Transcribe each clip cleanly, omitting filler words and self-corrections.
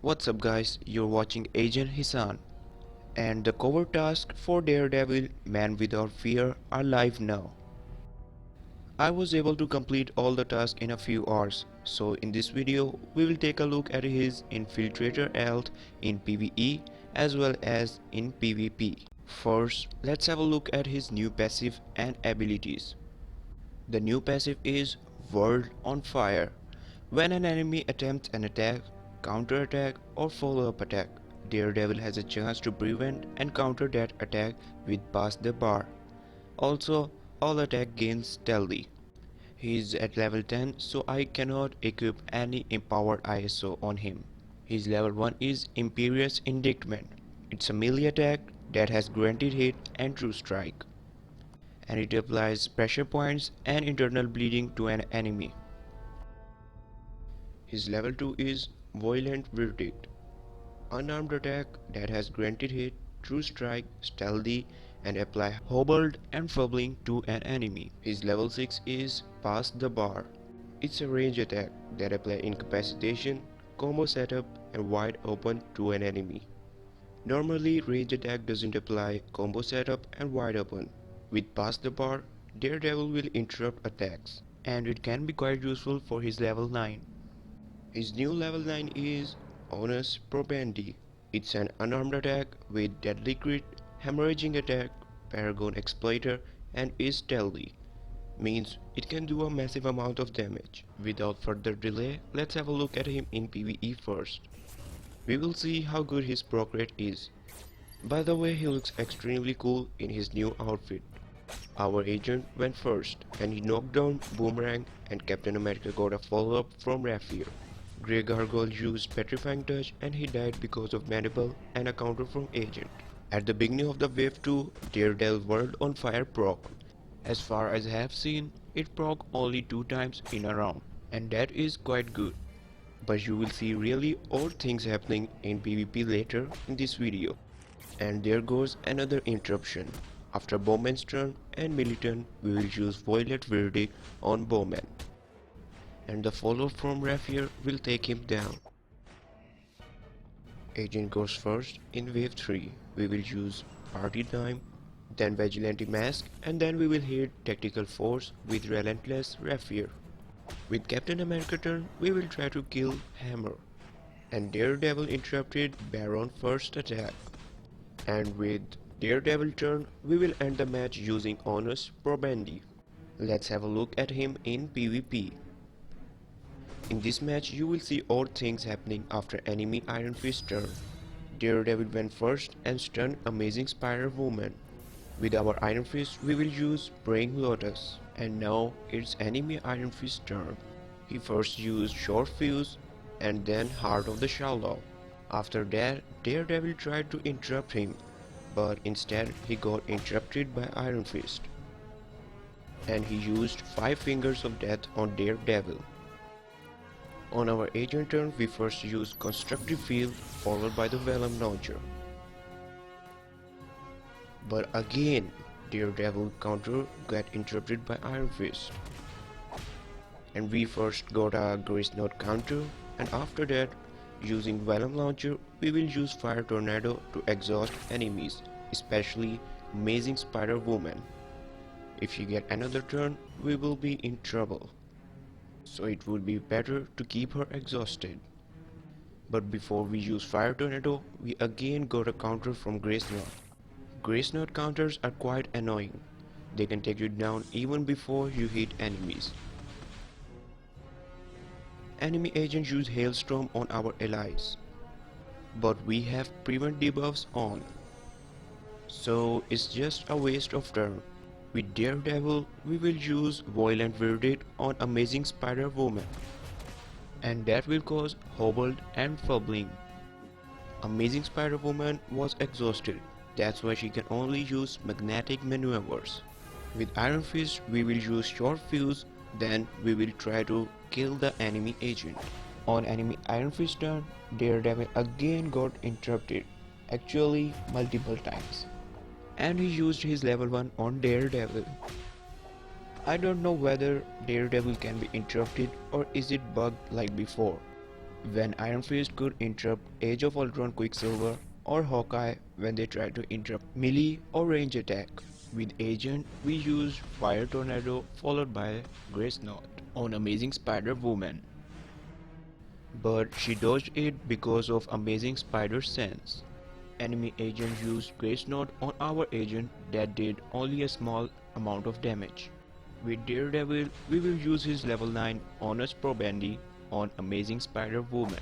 What's up guys, you're watching Agent Hisan, and the cover tasks for Daredevil Man Without Fear are live now. I was able to complete all the tasks in a few hours, so in this video we will take a look at his Infiltrator health in PvE as well as in PvP. First, let's have a look at his new passive and abilities. The new passive is World on Fire. When an enemy attempts an attack, counter-attack or follow-up attack, Daredevil has a chance to prevent and counter that attack with Pass the Bar. Also, all attack gains stealthy. He is at level 10, so I cannot equip any empowered ISO on him. His level 1 is Imperious Indictment. It's a melee attack that has guaranteed hit and true strike, and it applies pressure points and internal bleeding to an enemy. His level 2 is Violent Verdict, unarmed attack that has granted hit, true strike, stealthy, and apply hobbled and fumbling to an enemy. His level 6 is Pass the Bar. It's a range attack that apply incapacitation, combo setup, and wide open to an enemy. Normally, range attack doesn't apply combo setup and wide open. With Pass the Bar, Daredevil will interrupt attacks, and it can be quite useful for his level 9. His new level 9 is Honest Probandy. It's an unarmed attack with deadly crit, hemorrhaging attack, Paragon Exploiter, and is stealthy. Means it can do a massive amount of damage. Without further delay, let's have a look at him in PvE first. We will see how good his proc rate is. By the way, he looks extremely cool in his new outfit. Our agent went first, and he knocked down Boomerang, and Captain America got a follow-up from Rapier. Grey Gargoyle used Petrifying Touch and he died because of Mandible and a counter from Agent. At the beginning of the wave 2, Daredevil World on Fire proc. As far as I have seen, it proc only 2 times in a round, and that is quite good. But you will see really odd things happening in PvP later in this video. And there goes another interruption. After Bowman's turn and Militant, we will use Violent Verdict on Bowman, and the follow from Rapier will take him down. Agent goes first in wave 3. We will use Party Time, then Vigilante Mask, and then we will hit Tactical Force with Relentless Rapier. With Captain America turn, we will try to kill Hammer, and Daredevil interrupted Baron first attack. And with Daredevil turn, we will end the match using Honest Probandy. Let's have a look at him in PvP. In this match, you will see odd things happening after enemy Iron Fist turn. Daredevil went first and stunned Amazing Spider-Woman. With our Iron Fist, we will use Praying Lotus, and now it's enemy Iron Fist turn. He first used Short Fuse and then Heart of the Shallow. After that, Daredevil tried to interrupt him, but instead he got interrupted by Iron Fist, and he used 5 Fingers of Death on Daredevil. On our agent turn, we first use Constructive Field followed by the Venom Launcher. But again, Daredevil counter got interrupted by Iron Fist. And we first got a Grace Note counter, and after that, using Venom Launcher, we will use Fire Tornado to exhaust enemies, especially Amazing Spider-Woman. If she get another turn, we will be in trouble, so it would be better to keep her exhausted. But before we use Fire Tornado, we again got a counter from Grace Note. Grace Note counters are quite annoying. They can take you down even before you hit enemies. Enemy agents use Hailstorm on our allies, but we have Prevent debuffs on, so it's just a waste of turn. With Daredevil, we will use Violent Verdict on Amazing Spider-Woman, and that will cause hobbled and fumbling. Amazing Spider-Woman was exhausted, that's why she can only use magnetic maneuvers. With Iron Fist, we will use Short Fuse, then we will try to kill the enemy agent. On enemy Iron Fist turn, Daredevil again got interrupted, actually multiple times, and he used his level 1 on Daredevil. I don't know whether Daredevil can be interrupted or is it bugged like before. when Iron Fist could interrupt Age of Ultron Quicksilver, or Hawkeye when they tried to interrupt melee or range attack. With Agent, we used Fire Tornado followed by Grace Knot on Amazing Spider-Woman. But she dodged it because of Amazing Spider's sense. Enemy agent used Grace Knot on our agent that did only a small amount of damage. With Daredevil, we will use his level 9 Honest Probandi on Amazing Spider-Woman.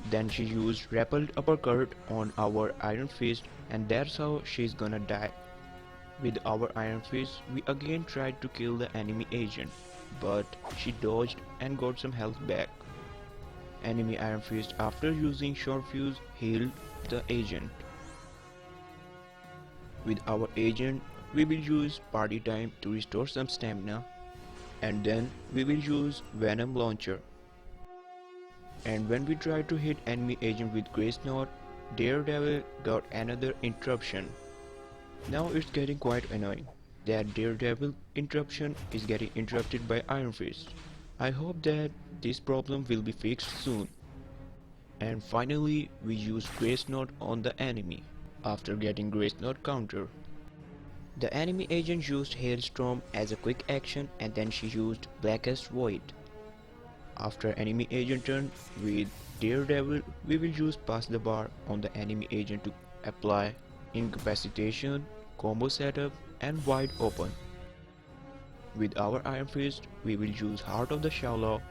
Then she used Rappelled Uppercut on our Iron Fist, and that's how she's gonna die. With our Iron Fist, we again tried to kill the enemy agent, but she dodged and got some health back. Enemy Iron Fist, after using Short Fuse, healed the agent. With our agent, we will use Party Time to restore some stamina, and then we will use Venom Launcher. And when we try to hit enemy agent with Grace Knot, Daredevil got another interruption. Now it's getting quite annoying that Daredevil interruption is getting interrupted by Iron Fist. I hope that this problem will be fixed soon. And finally, we use Grace Knot on the enemy after getting Grace Knot counter. The enemy agent used Hailstorm as a quick action, and then she used Blackest Void. After enemy agent turn, with Daredevil, we will use Pass the Bar on the enemy agent to apply Incapacitation, Combo Setup, and Wide Open. With our Iron Fist, we will use Heart of the Shallow,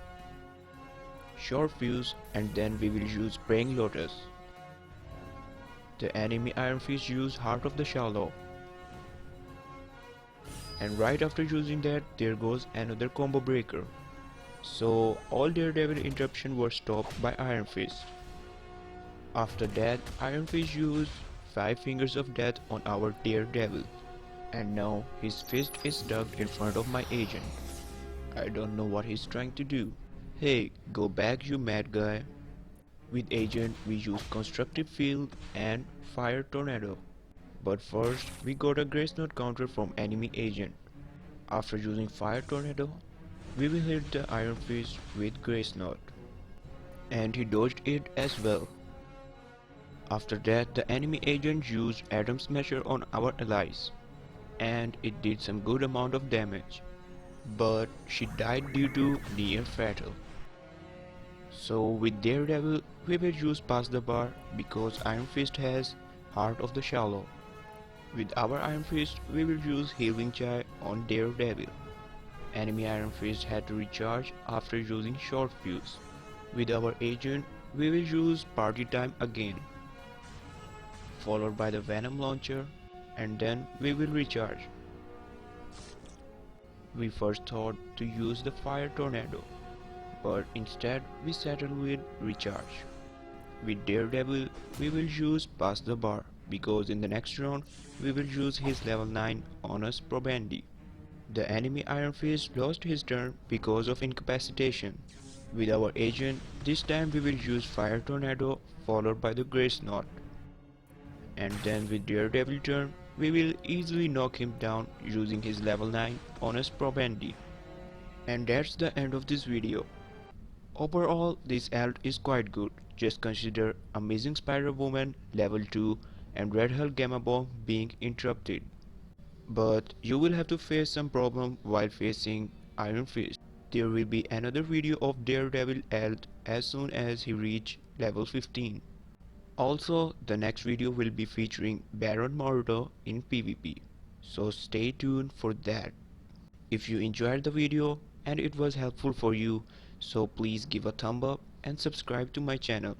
Short Fuse, and then we will use Praying Lotus. The enemy Iron Fist used Heart of the Shallow. And right after using that, there goes another combo breaker. So all Daredevil interruption were stopped by Iron Fist. After that, Iron Fist used 5 Fingers of Death on our Daredevil. And now his fist is stuck in front of my agent. I don't know what he's trying to do. Hey, go back you mad guy. With agent, we use Constructive Field and Fire Tornado. But first, we got a Grace Knot counter from enemy agent. After using Fire Tornado, we will hit the Iron Fist with Grace Knot. And he dodged it as well. After that, the enemy agent used Atom Smasher on our allies, and it did some good amount of damage. But she died due to near fatal. So with Daredevil, we will use Pass the Bar because Iron Fist has Heart of the Shallow. With our Iron Fist, we will use Healing Chai on Daredevil. Enemy Iron Fist had to recharge after using Short Fuse. With our agent, we will use Party Time again, followed by the Venom Launcher, and then we will recharge. We first thought to use the Fire Tornado, but instead we settled with recharge. With Daredevil, we will use Pass the Bar because in the next round we will use his level 9 Honest Probandi. The enemy Iron Fist lost his turn because of incapacitation. With our agent, this time we will use Fire Tornado followed by the Grace Knot. And then with Daredevil turn, we will easily knock him down using his level 9 Honest Probandi. And that's the end of this video. Overall, this alt is quite good. Just consider Amazing Spider-Woman level 2 and Red Hulk Gamma Bomb being interrupted. But you will have to face some problem while facing Iron Fist. There will be another video of Daredevil alt as soon as he reach level 15. Also, the next video will be featuring Baron Mordo in PvP. So stay tuned for that. If you enjoyed the video and it was helpful for you, so please give a thumb up and subscribe to my channel.